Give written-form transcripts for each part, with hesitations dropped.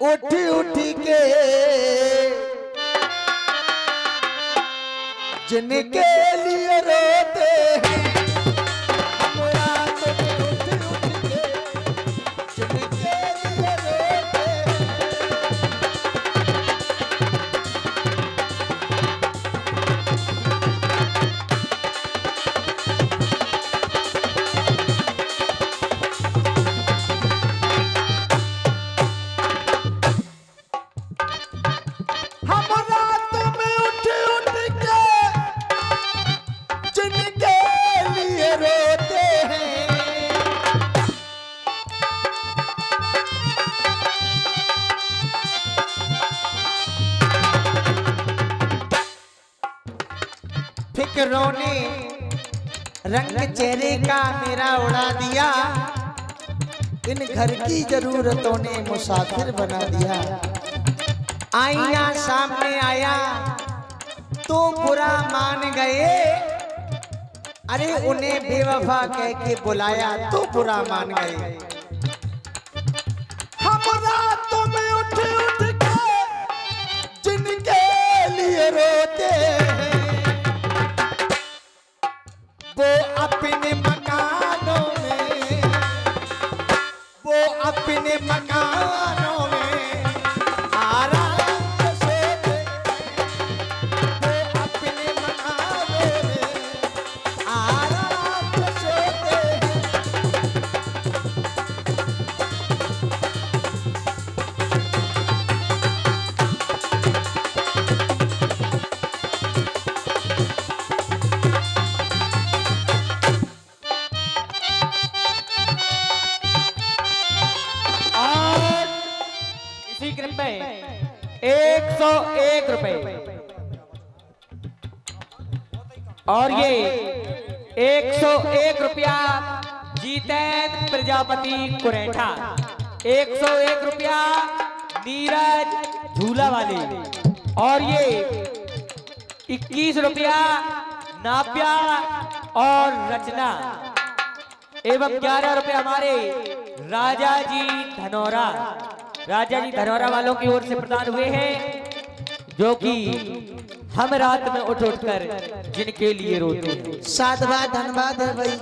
उठ उठ के जिनके लिए रोते हैं, हम रात में उठ उठ के जिनके लिए रोते हैं। हम रात में उठ उठ के जिनके लिए रोते हैं, फिक्रों ने रंग चेहरे का मेरा उड़ा दिया, इन घर की जरूरतों ने मुसाफिर बना दिया। आईना सामने आया तो बुरा मान गए, अरे उन्हें बेवफा कह के बुलाया तो बुरा मान गए। हम रातों में उठ उठ के जिनके लिए रोते हैं, वो अपने मकानों में, वो अपने मकानों में आराम से सोते, वो अपने मकानों में आराम से सोते हैं। और इसी क्रम में 101 रुपए और ये 101 रुपया जीतैन प्रजापति कुरेठा, 101 रुपया नीरज झूला वाले, और ये 21 रुपया नाप्या और रचना, एवं 11 रुपये हमारे राजा जी धनौरा, राजा जी धनौरा वालों की ओर से प्रदान हुए हैं, जो कि हम रात में उठ उठ कर जिनके लिए रोते हैं। साधुवाद धन्यवाद है भाई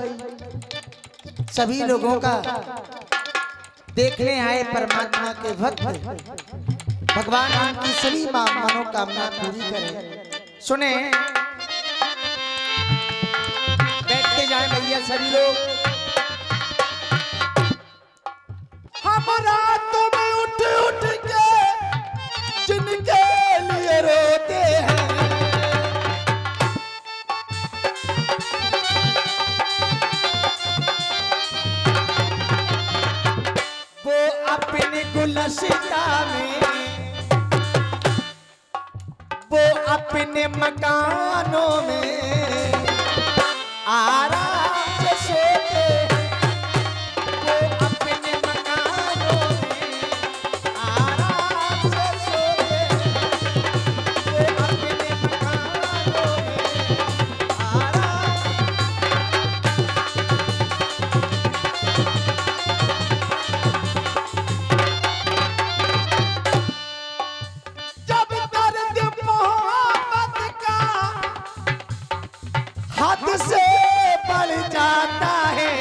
सभी लोगों का। देखने आए परमात्मा के भक्त, भगवान उनकी सभी मनोकामना पूरी करे। सुने, बैठते जाए भैया सभी लोग। हम रातों में उठ उठ के जिनके लिए रोते हैं, वो अपने गुलसिता में, वो अपने मकानों में आराम से सोते हैं, वो अपने मकानों में आराम से सोते हैं, वो अपने मकानों में आराम। जब दर्द मोहब्बत का हद से बढ़ जाता है,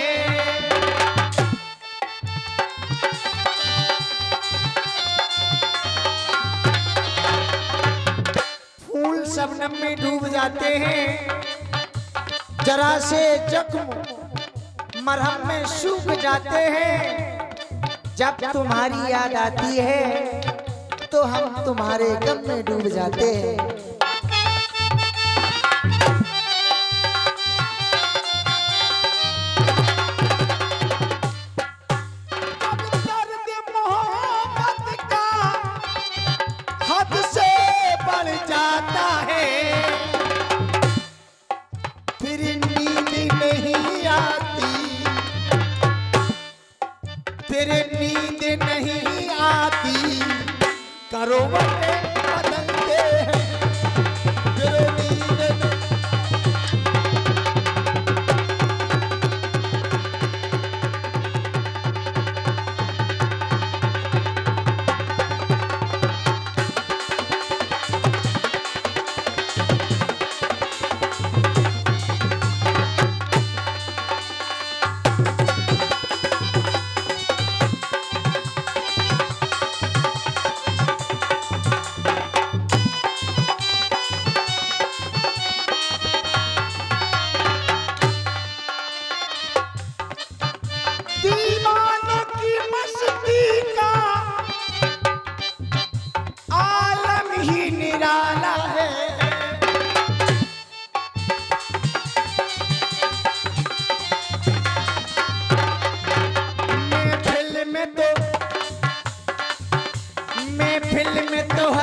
फूल शबनम में डूब जाते हैं, जरा से जख्म मरहम में सूख जाते हैं। जब तुम्हारी याद आती है तो हम तुम्हारे गम में डूब जाते हैं। दर्द मोहब्बत का हद से बढ़ जाता है, फिर नींद नहीं आती, फिर नींद नहीं आती, करवटें बदलते हैं, फिर नींद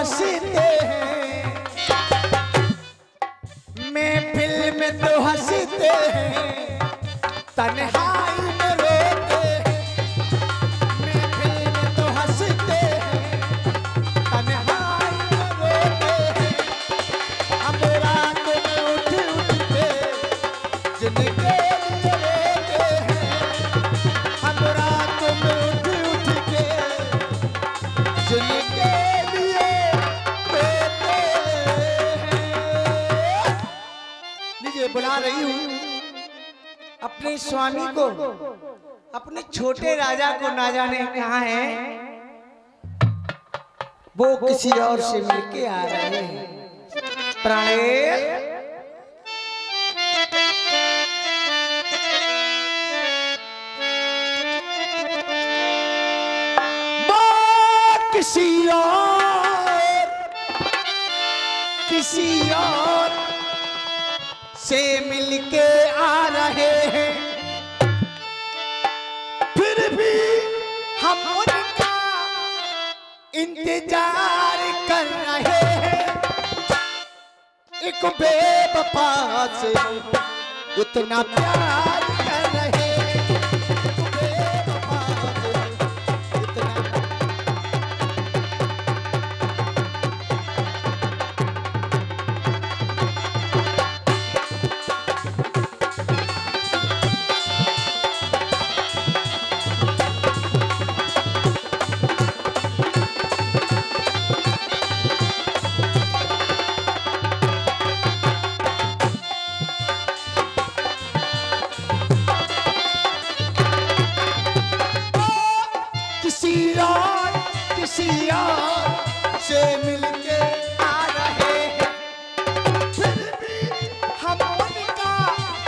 हंसते हैं, महफिल में तो हंसते हैं, तन्हाई में रोते हैं। महफिल में तो हंसते हैं, तन्हाई में रोते हैं। हम रात में उठ उठ के जिनके लिए रोते हैं, हम रात में उठ उठ के जिनके लिए रोते हैं। लीजिए बुला रही हूँ अपने स्वामी को, अपने छोटे राजा को, ना जाने कहाँ है, वो किसी और से मिलके आ रहे हैं। प्राणेश किसी और से मिलके आ रहे हैं, फिर भी हम उनका इंतजार कर रहे हैं। एक बेवफा से उतना प्यार कर रहे हैं, एक बेवफा से उतना। किसी और से मिलके आ रहे हैं, फिर भी हम उनका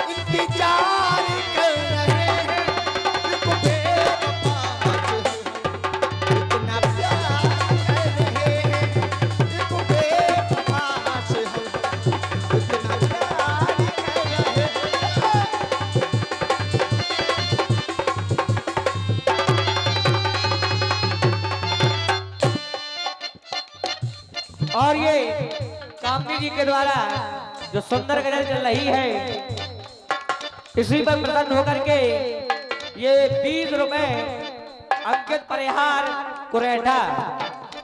इंतजार कर रहे हैं। एक बेवफा से इतना प्यार कर रहे हैं, एक बेवफा से इतना प्यार कर रहे हैं। और ये कामनी जी के द्वारा जो सुंदर गजल चल रही है, इसी पर प्रसन्न होकर के ये 20 रुपए अंकित परिहार कुरेठा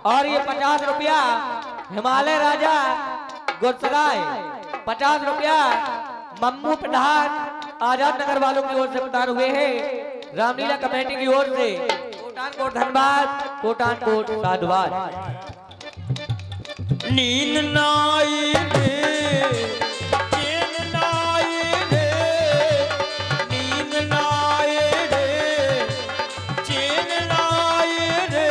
और ये 50 रुपया हिमालय राजा गुजराय, 50 रुपया मम्मू प्रधान आजाद नगर वालों की ओर से प्रदान हुए हैं। रामलीला कमेटी की ओर से कोटान कोट धन्यवाद, कोटान कोट साधुवाद। नींद नाई रे, चैन नाई रे, नींद नाई रे, चैन नाई रे,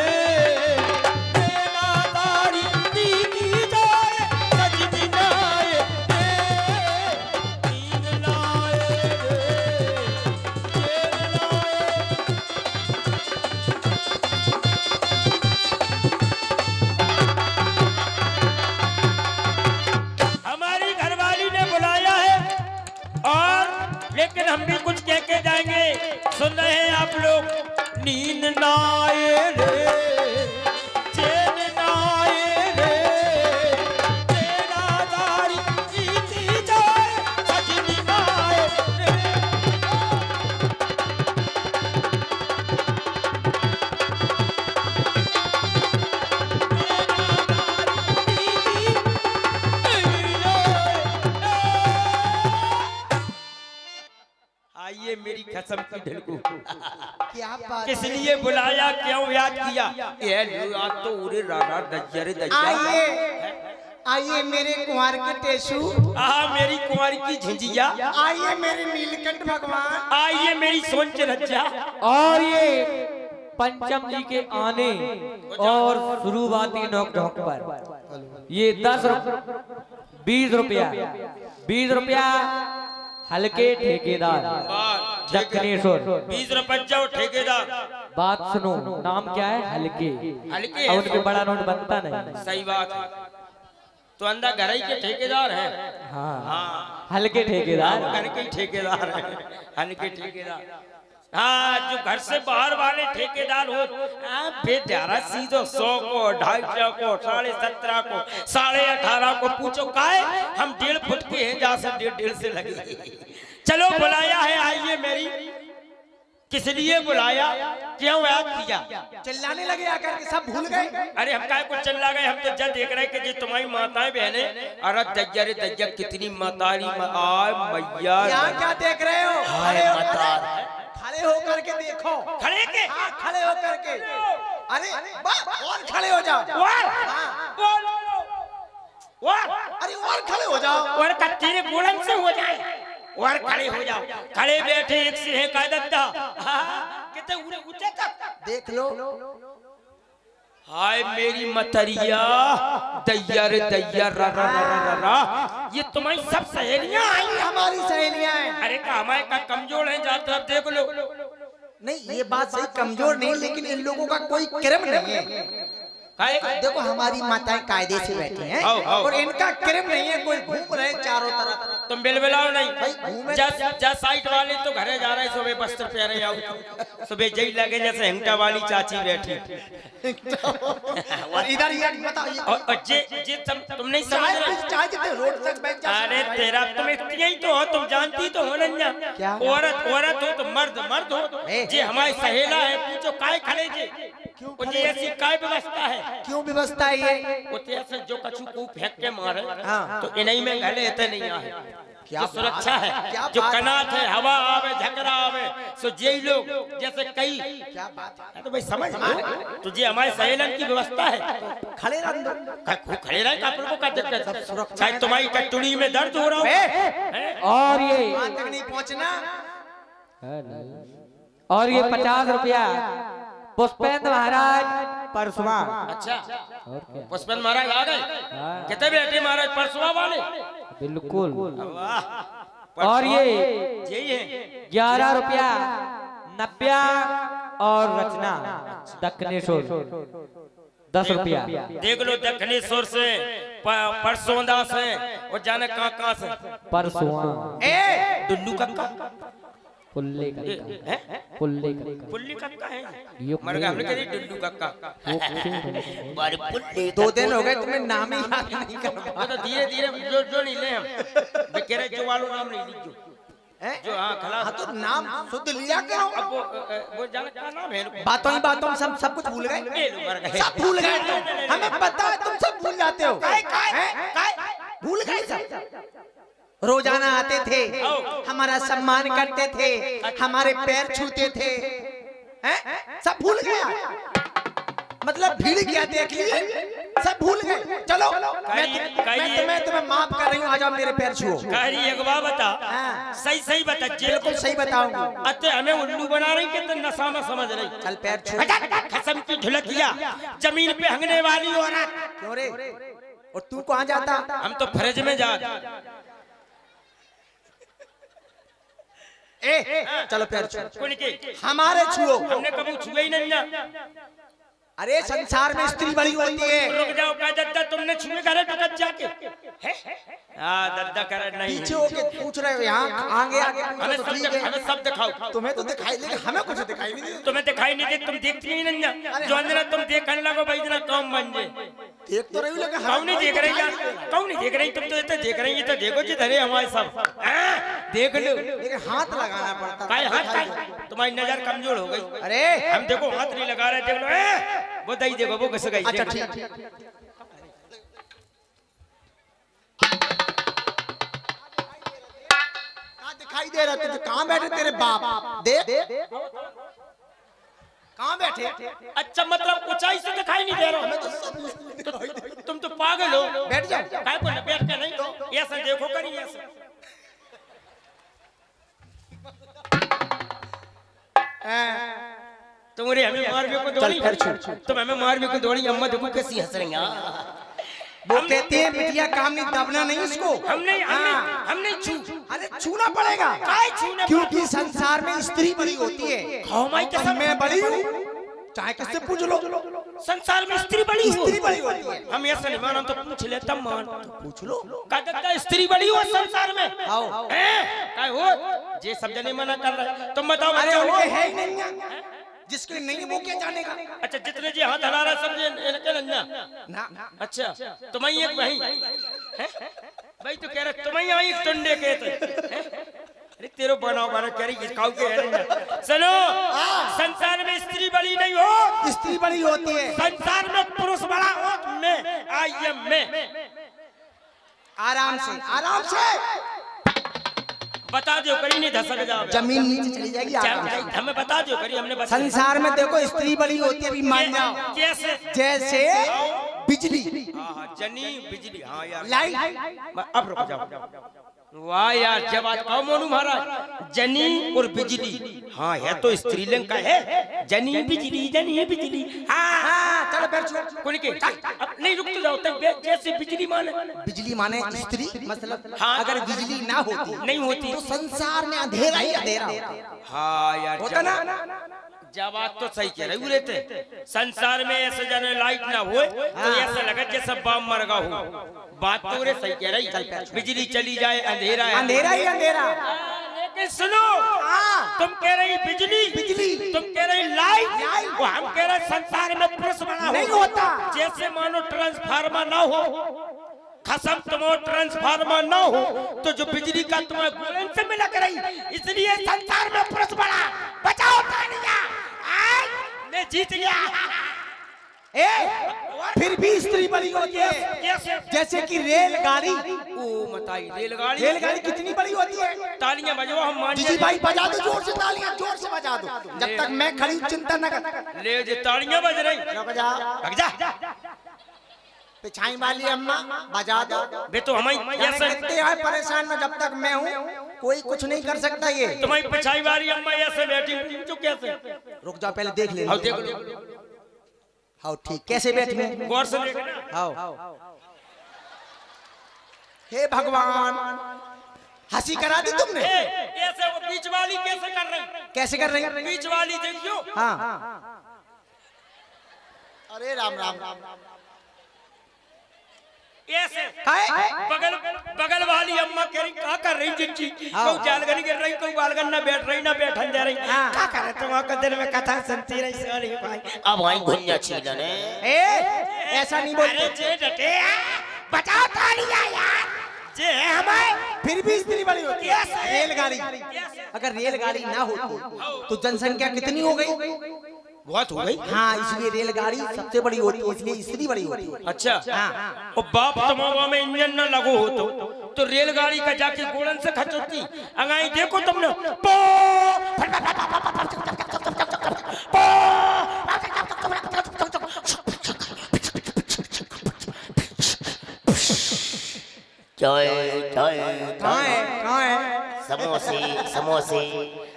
मेरा दारी दीदी जाए, सजनी नाई रे, नींद नाई रे, चैन नाई। लेकिन हम भी कुछ कह के जाएंगे, सुन रहे हैं आप लोग। नींद ना आए रे, चैन ना आए रे, तेरा दारी बीती जाए, सजनी ना आए रे। आइए मेरी कसम की ढलकू, क्या बात किस है? लिए बुलाया, क्यों याद किया? ये लो याद तो उरे रारा दज्जरे दज्जा। आइए आइए मेरे कुंवर के टेसू, मेरी कुंवारी की झिंझिया, आइए मेरे नीलकंठ भगवान, आइए मेरी सोच रज्जा। और ये पंचम जी के आने और शुरुआती नोक ढोक पर ये 20 रुपया 20 रुपया हल्के ठेकेदार दक्षिणेश्वर। 20 रुपए जाओ ठेकेदार। बात सुनो, नाम क्या है? हल्के। हल्के और उनके बड़ा नोट बनता नहीं। सही बात है, तो अंदर घर ही के ठेकेदार है। हाँ, हाँ, हल्के ठेकेदार। घर के ठेकेदार है, हल्के ठेकेदार। हाँ, जो घर से बाहर वाले ठेकेदार हो, बेचारा सीधो 100 को 250 को 17.5 को 18.5 को पूछो काहे, हम 1.5 फुट के हैं, जहाँ से 1.5 से लगे। चलो बुलाया है, आइए। मेरी किस लिए बुलाया, क्यों याद किया? चिल्लाने लगे आकर के, सब भूल गए। अरे हम काय को चिल्ला गए, हम तो जब देख रहे कि जी तुम्हारी माताएं बहने, अरे दैया रे दैया, कितनी मातारी मैया। यहाँ क्या देख रहे हो? हाय मातार, खड़े होकर के देखो। खड़े के? हाँ, खड़े होकर के। अरे और खड़े हो जाओ। अरे और खड़े हो जाओ। और तेरे बुलंद से हो जाए, और खड़े हो जाओ। खड़े बैठे एक से है कायदत्ता, कितने ऊंचे तक देख लो। हाय मेरी मतरिया, दैया रे दैया, रा रा रा रा रा, ये तुम्हारी सब सहेलियां आई? हमारी सहेलियां हैं। अरे हमारे का कमजोर है, जाते अब देख लो। नहीं, ये बात सही, कमजोर नहीं, लेकिन इन लोगों का कोई क्रम नहीं है। देखो हमारी माताएं कायदे से बैठी हैं और इनका क्रम नहीं है, कोई घूम रहे चारों तरफ। तुम बिलबिलाओ नहीं, घूमे जा साइड वाले तो घरे जा रहे, सुबह वस्त्र पहने आओ, सुबह जई लगे जैसे हिंटा वाली चाची बैठी। और इधर ये बताइए, और जे तुम नहीं समझ रहे, रोड तक बैठ जा। अरे तेरा तुम इतनी ही तो हो, तुम जानती तो हो नन्या, औरत औरत हो तो मर्द मर्द हो। जे हमारी सहेला है, पूछो काय खड़े जे, ये ऐसी काय व्यवस्था है? क्यों व्यवस्था है ये? से जो कछु को फेंक के मारे, हाँ। तो इन्हीं में घरे इतने नहीं आए। क्या जो सुरक्षा है, क्या जो बात कनात है, हवा आवे झगड़ा आवे, सो जे लोग जैसे कई, क्या बात है? तो भाई समझ तो ये हमारे सहेलन की व्यवस्था है। खड़े रहो, खड़े रहे का प्रभु का दिक्कत, चाहे तुम्हारी कटुड़ी में दर्द हो रहा हो। और ये वहां तक नहीं पहुंचना। और ये 50 रुपया पुष्पेंद्र महाराज परसुआ। अच्छा, पुष्पेंद्र महाराज आ गए? कितने बैठे महाराज परसुआ वाले? बिल्कुल। वाह, और ये यही है। 11 रुपया नव्या और रचना दक्षिणेश्वर 10 रुपया। देख लो दक्षिणेश्वर से, परसोंदा से, और जाने कहाँ से। परसुआ डुल्लू कक्का, पुल्ले कक्का, पुल्ले कक्का, पुल्ली कक्का है, ये मर गया हमने कही डुल्लू कक्का। बारे पुल्ली, 2 दिन हो गए तुम्हें नाम ही याद नहीं कर। वो तो धीरे धीरे जो नहीं ले हम, बेचारे जो वालों नाम नहीं लीजो, जो हाँ खला। हाँ, तो नाम शुद्ध लिया करो। अब वो जाने क्या नाम है? बातों ही बातों में सब कुछ भूल गए। मर गए, सब भूल गए तुम। हमें पता है तुम सब भूल जाते हो। भूल गए सब। रोजाना आते थे, हमारा सम्मान करते थे, हमारे पैर छूते थे, हैं? सब भूल गया। मतलब भीड़ क्या देख लिए, सब भूल गए। चलो मैं तुम्हें माफ कर रही हूँ, आ जाओ मेरे पैर छुओ। कारी एक बात बता, सही सही बता, बिल्कुल सही बताऊंगा। अते हमें उल्लू बना रही कि तो नशा में समझ रही? चल पैर छू। कसम की ढुलकिया, जमीन पे हंगने वाली औरत। क्यों रे? और तू कहाँ जाता? हम तो फ्रिज में जा। चलो पैर छू। कौन के? हमारे छुओ। हमने कभी छुए ही नहीं ना। अरे संसार में स्त्री बड़ी होती है। रुक जाओ का दद्दा, तुमने छुए करे टकत जाके? हाँ दद्दा कर नहीं, पीछे होके पूछ रहे हो, यहाँ आगे आगे हमें तो सब ठीक है। हमें सब दिखाओ। तुम्हें तो दिखाई, लेकिन हमें कुछ दिखाई नहीं दे। तुम्हें दिखाई नहीं दे, तुम देखती ही नहीं ना। जो अंदर तुम देखने लगो भाई इतना कम बन जाए। देख तो रही हूँ, लेकिन कौन नहीं देख रही यार, कौन नहीं देख रही? तुम तो इतना देख रही, तो देखो जी धरे हमारे सब देख लो। लेकिन हाथ लगाना पड़ता। काय हाथ काय? तुम्हारी नजर कमजोर हो गई। अरे हम देखो हाथ नहीं लगा रहे, देख लो। वो दही देखो, वो कैसे गई। अच्छा ठीक। दिखाई दे रहा तुझे? कहाँ बैठे तेरे बाप? देख कहाँ बैठे? अच्छा मतलब ऊंचाई से दिखाई नहीं दे रहा? तुम तो पागल हो। बैठ जाओ। काय को बैठ के नहीं, ऐसा देखो करी ऐसा। तुम्हारे हमें मार भी को दौड़ी, तुम हमें मार भी को दौड़ी। अम्मा देखो कैसी हंस रही हैं। वो कहते हैं बिटिया काम नहीं, दबना नहीं इसको। हम नहीं छू। अरे छूना पड़ेगा, क्योंकि संसार में स्त्री बड़ी होती है। मैं मैं बड़ी हूँ। चाहे किससे पूछ लो, संसार में स्त्री बड़ी हो, स्त्री बड़ी होती है। हम ऐसा नहीं माना तो पूछ ले तब मान। पूछ लो। का स्त्री बड़ी हो संसार में? आओ। काय हो जे सब जने मना कर रहे, तुम बताओ अरे बच्चा उनके है ही नहीं है, जिसके नहीं है वो क्या जानेगा। अच्छा जितने जी हाथ हला रहा सब जे इनके नन्ना ना अच्छा तुम्हें एक भाई भाई तो कह रहा तुम्हें आई टुंडे के थे अरे तेरो बनाओ बना कह रही खाओ के है। सुनो संसार में स्त्री बड़ी नहीं हो, स्त्री बड़ी होती है। संसार में पुरुष बड़ा हो। मैं आई एम मैं आराम से बता दो करी नहीं धसक जाओ, जमीन नीचे चली जाएगी आराम से। हमें बता दो करी हमने बता। संसार में देखो स्त्री बड़ी होती है, अभी मान जाओ। कैसे? जैसे बिजली, जनी बिजली। हाँ यार लाइट। अब रुक जाओ। वाह यार जब आज कहो मोनू महाराज जनी और बिजली। हाँ है तो स्त्रीलिंग का है, जनी बिजली। हाँ चलो बैठ जाओ। कौन के अब नहीं रुक तो जाओ तक जैसे बिजली माने स्त्री मतलब। हाँ। अगर बिजली ना होती, नहीं होती तो संसार में अंधेरा ही अंधेरा होता। हाँ यार होता ना। जब बात तो सही कह रहे रहते संसार में ऐसे जाने लाइट ना हो तो ऐसा लगे जैसे बम मर गया हो। बात तो रे सही कह रही, बिजली चली जाए अंधेरा है, अंधेरा ही अंधेरा। लेकिन सुनो तुम कह रही बिजली, तुम कह रही लाइट, वो हम कह रहे संसार में पुरुष बना नहीं होता। जैसे मानो ट्रांसफार्मर ना हो, खसम तुम ट्रांसफार्मर ना हो तो जो बिजली का तुम्हें गुलन से मिला कर रही, इसलिए संसार में पुरुष बड़ा। बचाओ तालियां, आज मैं जीत गया। फिर भी स्त्री बड़ी होती है। कैसे? जैसे कि रेलगाड़ी। ओ बताइए रेलगाड़ी। रेलगाड़ी कितनी बड़ी होती है? तालियां बजाओ हम मान जी भाई बजा दो जोर से तालियां, जोर से बजा दो। जब तक मैं खड़ी चिंता न कर। ले जे तालियां बज रही। रुक जा। पिछाई वाली अम्मा बजा दो। बे तो हम ऐसे कितने हैं परेशान में, जब तक मैं हूँ कोई कुछ नहीं कर सकता। ये तुम्हारी पिछाई वाली अम्मा ऐसे बैठी तो कैसे? रुक जाओ पहले देख ले। आओ देख लो। हाँ ठीक, कैसे बैठी गौर से देखना। आओ। हे भगवान, हंसी करा दी तुमने। ऐसे वो बीच वाली कैसे कर रही? कैसे कर रही? बीच वाली देखियो। हाँ। अरे राम राम राम। ऐसे बगल वाली अम्मा कह रही क्या कर रही जिंची, कोई जालगनी गिर रही, कोई बालगन ना बैठ रही ना बैठन दे रही। क्या कर रहे तुम? आपका दिल में कथा सुनती रही सारी भाई। अब भाई गुंजा छीलने ऐसा नहीं बोलते। अरे जे डटे बचाओ तालियां यार, जे है हमें। फिर भी स्त्री बड़ी होती है। रेलगाड़ी, अगर रेलगाड़ी ना होती तो जनसंख्या कितनी हो गई? बहुत हो गई। हाँ, इसलिए रेलगाड़ी सबसे बड़ी होती है, इसलिए स्त्री बड़ी होती है। अच्छा हाँ। और बाप तमामा में इंजन न लगो हो तो रेलगाड़ी का जाके गोलन से खचोती। अंगाई देखो तुमने कहाँ है? समोसे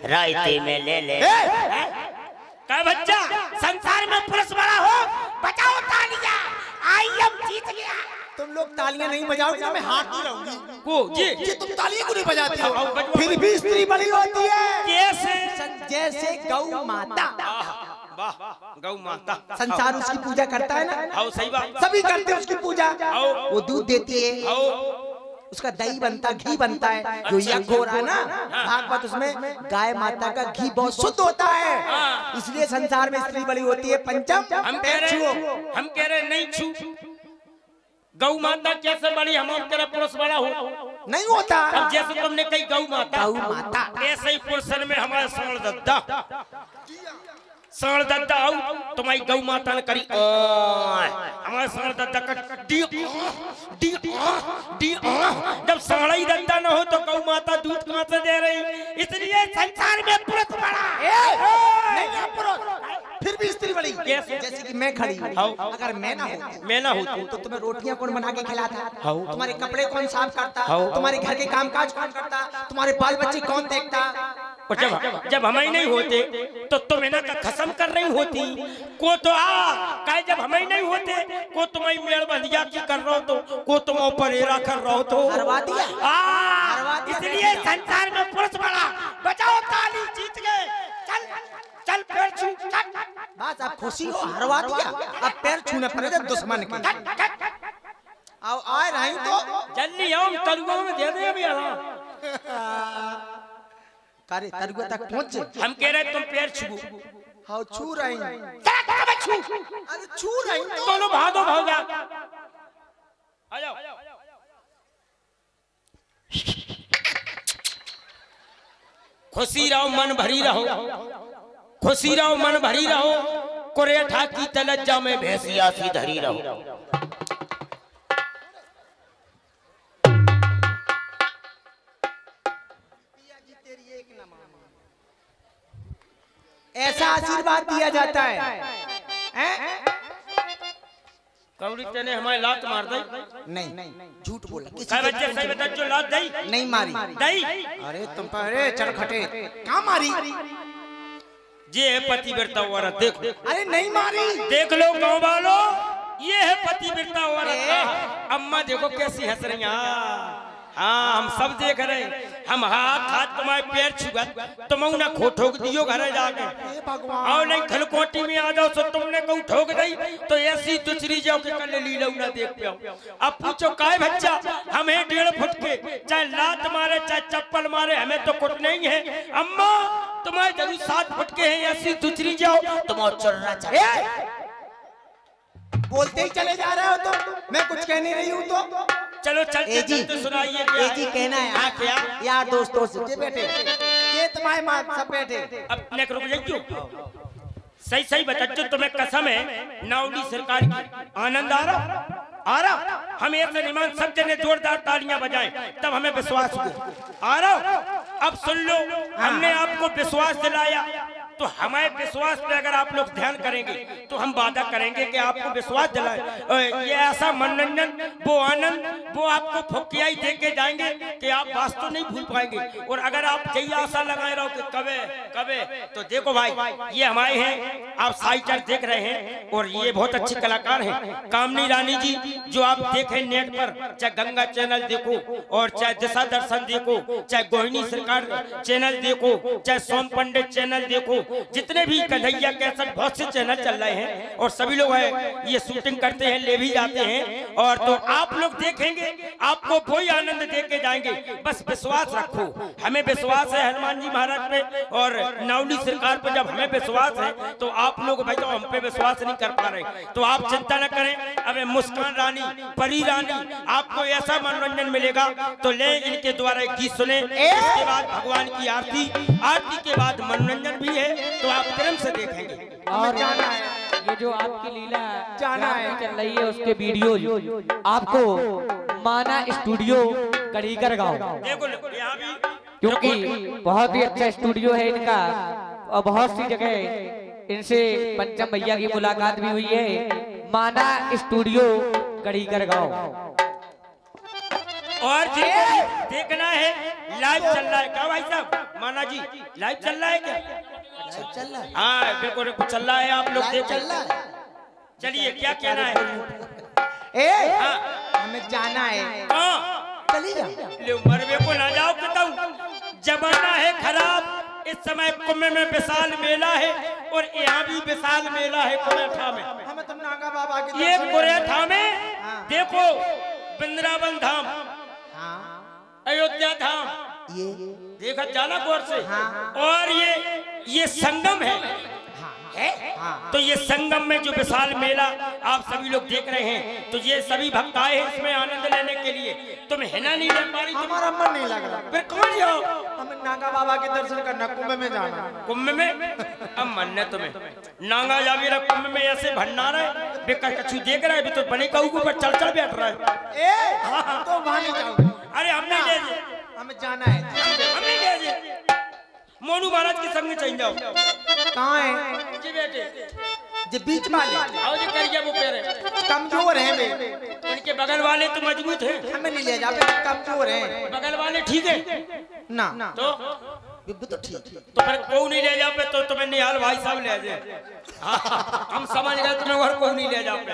रायते में ले ले। क्या बच्चा संसार में पुरुष बड़ा हो? बचाओ तालियां, आई एम जीत गया। तुम लोग तालियां नहीं बजाओगे ना मैं हाथ नहीं रहूंगी। वो जी तुम तालियां क्यों नहीं बजाते हो? बजवाओ। फिर भी स्त्री बड़ी होती है। कैसे? जैसे गौ माता। वाह गौ माता। संसार उसकी पूजा करता है ना। हाँ सही बात, सभी करते हैं उसकी पूजा। आओ। वो दूध देती है, आओ उसका दही बनता, घी बनता है। जो यज्ञ हो रहा है ना भागवत, उसमें गाय माता का घी बहुत शुद्ध होता है, इसलिए संसार में स्त्री बड़ी होती है। पंचम हम कह रहे नहीं छू। गौ माता कैसे बड़ी? हम कह रहे पुरुष बड़ा हो नहीं होता। अब जैसे तुमने कही गौ माता, ऐसे ही पुरुषन में हमारा सवर्ण दद्दा आओ तुम्हारी गौ माता ने करी हमारे सवर्ण दद्दा का डी डी डी। जब सवर्ण ही दद्दा न हो तो गौ माता दूध कहां से दे रही? इसलिए संसार में पुरुष बड़ा। नहीं पुरुष, फिर भी स्त्री बड़ी। जैसे कि मैं खड़ी हूँ, अगर मैं ना होती तो तुम्हें रोटियां कौन बना के खिलाता? तुम्हारे कपड़े कौन साफ करता? तुम्हारे घर के कामकाज कौन करता? तुम्हारे बाल बच्चे कौन देखता? और जब हम ही नहीं होते तो तुम इन्हें का खसम कर रही होती को तो कहे जब हम ही नहीं होते को तुम्हारी मेड़ बंधिया की कर रहा हो तो को तुम ऊपर एरा कर रहा हो तो हरवा दिया। इसलिए संसार में पुरुष बड़ा। बचाओ ताली, जीत गए। चल चल फिर छू। बस अब खुशी हो हरवा दिया, अब पैर छूने पड़ेगा दुश्मन के। आओ आ रही तो जल्दी आओ, तरुआ में दे दे अभी। करे तरुआ तक पहुंच। हम कह रहे तुम पैर छू। हाँ छू रही, अरे छू रही तो। दोनों भागो भागा, आ जाओ। खुशी रहो, मन भरी रहो, खुशी रहो, मन भरी रहो। कुरेठा की तलज्जा में भैंसिया सी धरी रहो। ऐसा आशीर्वाद दिया जाता है, हैं? कौड़ी तेने हमारे लात मार दी। नहीं झूठ बोला, किसी काय के बच्चे सही बता, जो लात दी नहीं मारी। दी। अरे तुम पर, अरे चरखटे कहाँ मारी? ये है पतिव्रता औरत, देखो। अरे नहीं मारी। देख लो गाँव वालों, ये है पतिव्रता औरत। अम्मा देखो कैसी हंस रही हैं। हाँ हम सब देख रहे हैं। हम हाथ हाथ तुम्हारे पैर छुआ, तुम ना खो ठोक दियो घर जाके। आओ नहीं खलकोटी में आ जाओ, सो तुमने कहूँ ठोक दी तो ऐसी दूसरी जाओ कि कल लीला ना देख पाओ। अब पूछो काय बच्चा, हमें 1.5 फुट के चाहे लात मारे चाहे चप्पल मारे, हमें तो कुछ नहीं है। अम्मा तुम्हारे जरूर 7 फुट के हैं, ऐसी दूसरी जाओ तुम और चलना चाहिए। बोलते ही चले जा रहे हो तो मैं कुछ कह नहीं रही हूँ तो। चलो चलते चलते सुनाइए क्या जी कहना है। हाँ क्या यार दोस्तों से ये बैठे, ये तुम्हारे माँ सब बैठे। अब नेक रुक जाइए। सही सही बच्चों, तुम्हें कसम है नावली सरकार की आनंद आ रहा। हम एक निमान सब जने जोरदार तालियां बजाएं, तब हमें विश्वास हो। आ रहा। अब सुन लो, हमने आपको विश्वास दिलाया, तो हमारे विश्वास पे अगर आप लोग ध्यान करेंगे तो हम वादा करेंगे कि आपको विश्वास दिलाए। ये ऐसा मनोरंजन, वो आनंद, वो आपको फुकिया ही दे के जाएंगे कि आप वास्तव नहीं भूल पाएंगे। और अगर आप यही आशा लगाए रहो कि कबे कबे, तो देखो भाई ये हमारे हैं, आप साइटर देख रहे हैं, और ये बहुत अच्छे कलाकार हैं कामनी रानी जी, जो आप देखें नेट पर, चाहे गंगा चैनल देखो और चाहे दिशा दर्शन देखो, चाहे गोहिनी सरकार चैनल देखो, चाहे सोम पंडित चैनल देखो, जितने भी कन्हैया कैसेट बहुत से चैनल चल रहे हैं और सभी लोग हैं ये शूटिंग करते हैं, ले भी जाते हैं। और तो आप लोग देखेंगे, आपको वही आनंद दे के जाएंगे। बस विश्वास रखो, हमें विश्वास है हनुमान जी महाराज पे और नावली सरकार पे। जब हमें विश्वास है तो आप लोग भाई तो हम पे विश्वास नहीं कर पा रहे, तो आप चिंता न करें। अब मुस्कान रानी, परी रानी, आपको ऐसा मनोरंजन मिलेगा। तो ले इनके द्वारा एक गीत सुने, इसके बाद भगवान की आरती, आरती के बाद मनोरंजन भी है, तो आप प्रेम से देखेंगे। और ये जो आपकी लीला चल रही है उसके वीडियो आपको माना स्टूडियो कड़ीकर गाँव, देखो यहाँ भी, क्योंकि बहुत ही अच्छा स्टूडियो है इनका और बहुत सी जगह इनसे पंचम भैया की मुलाकात भी हुई है। माना स्टूडियो कड़ीकर गाँव। और देखना है लाइव चल रहा है क्या भाई साहब? माना जी लाइव चल रहा है क्या? चल रहा है। हाँ बिल्कुल चल रहा है, आप लोग लाइव देख चल रहा है। चलिए क्या कहना है? हाँ हमें जाना है। हाँ चली जा। ले मरवे को ना जाओ, बताऊं जमाना है खराब। इस समय कुंभ में विशाल मेला है और यहाँ भी विशाल मेला है कुरेठा में। हमें तुम नागा बाबा के ये दर्शन कुरेठा में देखो वृंदावन धाम, अयोध्या धाम, ये देखा जाना गौर से। और ये संगम है, तो ये संगम में जो विशाल मेला आप सभी लोग देख रहे हैं, तो ये सभी भक्त आए हैं इसमें आनंद लेने के लिए। तुम हिना नहीं ले पा रही, हमारा मन नहीं लग रहा। फिर कौन जाओ? हमें नागा बाबा के दर्शन करना, कुंभ में जाना। कुंभ में अब मन है तुम्हें नांगा जावेरा, कुंभ में ऐसे भंडार है बेकार कछु देख रहा है, अभी तो बने कहू के ऊपर चल चल बैठ रहा है। तो वहां नहीं जाओगे। अरे हमने ले जे, हमें जाना है। हमने ले जे मोनू महाराज के संग चल जाओ। कहाँ है? जी बेटे, जे बीच वाले आओ जी करिए, वो पैर कमजोर हैं वे। उनके बगल वाले तो मजबूत हैं, हमें नहीं ले जाते, कमजोर हैं। बगल वाले ठीक है ना तो तो ठीक है। तो फिर को नहीं ले जापे, तो तुम्हें निहाल भाई साहब ले जाए। हाँ, हम समझ गए तुम्हें और को नहीं ले जापे,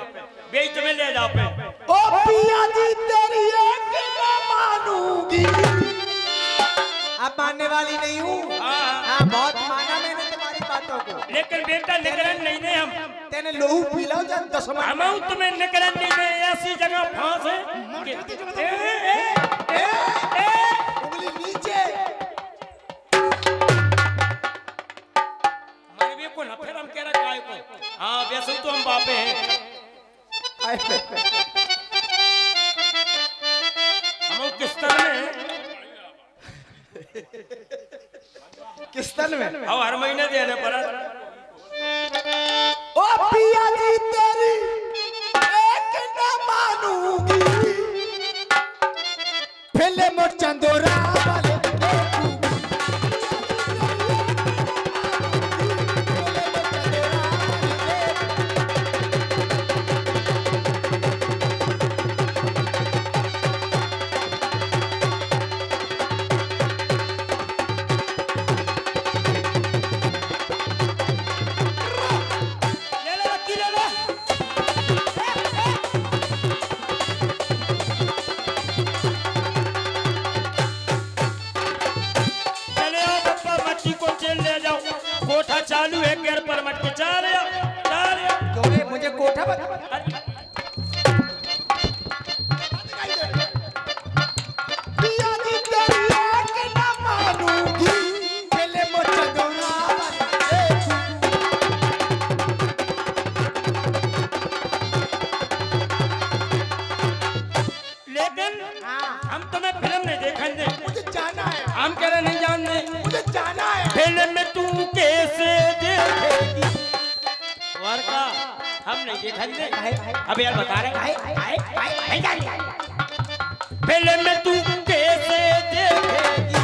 बेई तुम्हें ले जापे। ओ पिया जी तेरी एक ना मानूंगी, अब मानने वाली नहीं हूँ। हाँ बहुत माना मैंने तुम्हारी बातों को। लेकिन बेटा निकलन नहीं दे हम। तेने लोहू पी लो जा 10 मिनट हम तुम्हें निकलन नहीं दे, ऐसी जगह फांस है उंगली नीचे। हमारे भी को ना फिर हम कह रहा काय को। हाँ वैसे तो हम बापे हैं। हम किस तरह में किस्तन में अब हर महीने देने पड़ा। ओ पिया जी तेरी एक न मानूंगी, फिल्म चंदोरा वाले कोठा चालू है गेर पर मत के चाल तोरे मुझे कोठा बता। पिया जी तेरी एक न मानूंगी, फिल्म चंदोरा वाले। लेकिन हम तुम्हें फिल्म नहीं देखेंगे। मुझे जाना है, हम कह रहे नहीं जानते। मुझे जाना है। फिल्म में तू कैसे देखेगी वर्का, हम नहीं देखेंगे। अब यार बता रहे फिल्म में तू कैसे देखेगी,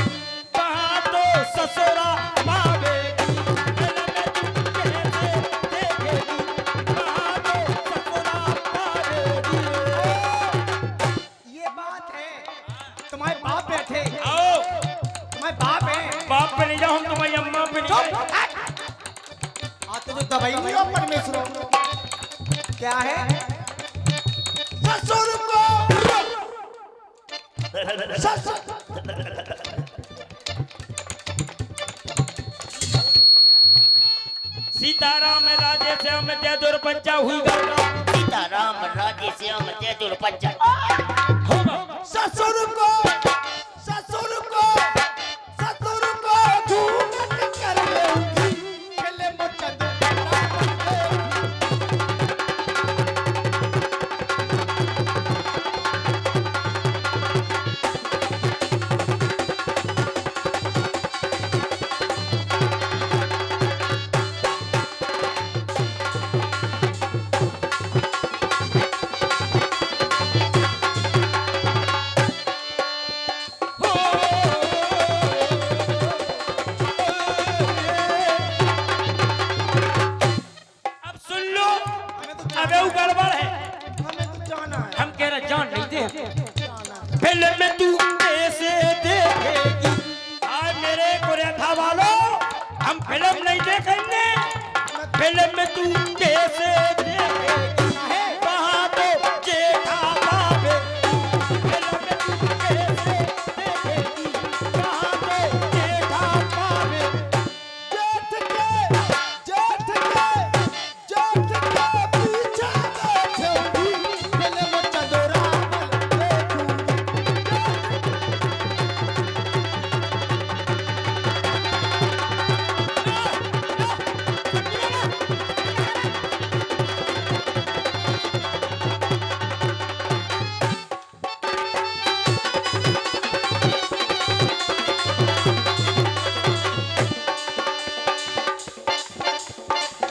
कहाँ तो ससुरा पावेगी। फिल्म में तू कैसे देखेगी, कहाँ तो ससुरा पावेगी। ये बात है, तुम्हारे बाप बैठे, आओ तुम्हारे बाप है। बाप पे नहीं जाओ, हम तुम्हारी अम्मा पे नहीं जाओ। आते जो दवाई नहीं हो परमेश्वर क्या है? ससुर को ससुर सीताराम राजे से हम जयदुर बच्चा हुई गंगा। सीताराम राजे से हम जयदुर बच्चा होगा ससुर को ससुर को ससुर को धूमत कर लेगी, फिल्म चंदोरा वाले। अब सुन लो, अबे वो गड़बड़ है। हमें तो जाना है, हम कह रहे जान नहीं दे। फिल्म में तू कैसे देखेगी, आज मेरे कुरेठा वालों हम फिल्म नहीं देखेंगे। फिल्म में तू कैसे देखेगी, कहाँ तो जेठा पावे। फिल्म में तू कैसे देखेगी, कहाँ तो जेठा पावे। जेठ के पीछे बैठूंगी, फिल्म चंदोरा वाले देखूंगी।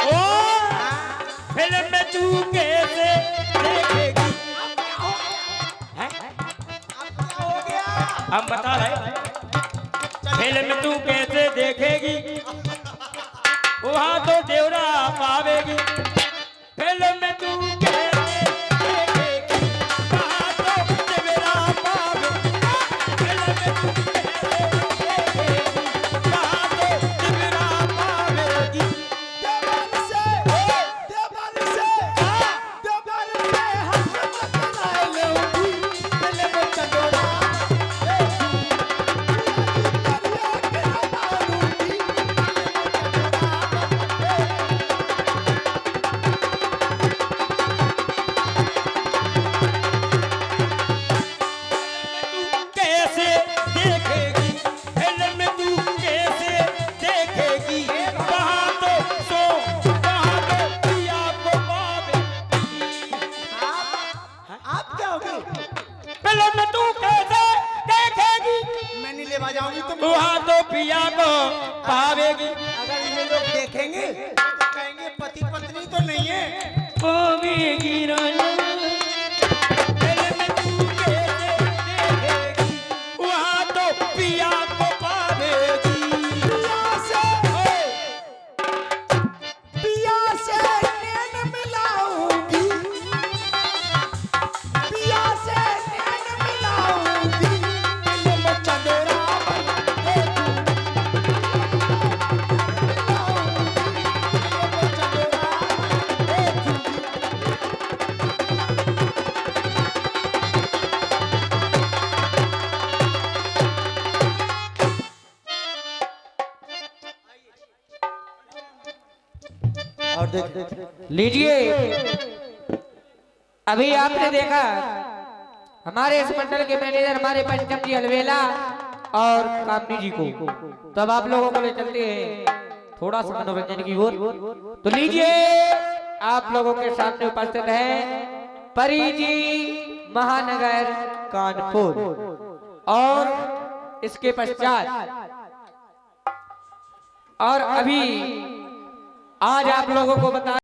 ओ फिल्म में तू कैसे देखेगी। हैं? हो गया हम बता रहे फिल्म में तू कैसे देखेगी, वहां तो देवरा पावेगी। फिल्म में तू कैसे देखेगी, वहां तो देवरा पावेगी। फिल्म में तू कैसे देखेगी, वहां तो देवरा पावेगी। देवर से हसरत बनाए लूंगी, फिल्म चंदोरा देखूंगी। देखेंगे तो कहेंगे पति पत्नी तो नहीं है। ओ मेरी रानी दिल में तू कैसे देखेगी, वहाँ तो पिया को पावेगी। पिया से नैन मिलाऊंगी, पिया से नैन मिलाऊंगी, दिल में चंदेरा और देख लीजिए, अभी आपने देखा हमारे इस मंडल के मैनेजर हमारे पंचम जी अलवेला और कामनी जी को, तो अब आप लोगों को ले चलते हैं थोड़ा सा मनोरंजन की ओर। तो लीजिए, आप लोगों के सामने उपस्थित है परी जी महानगर कानपुर, और इसके पश्चात और अभी आज आप लोगों को बता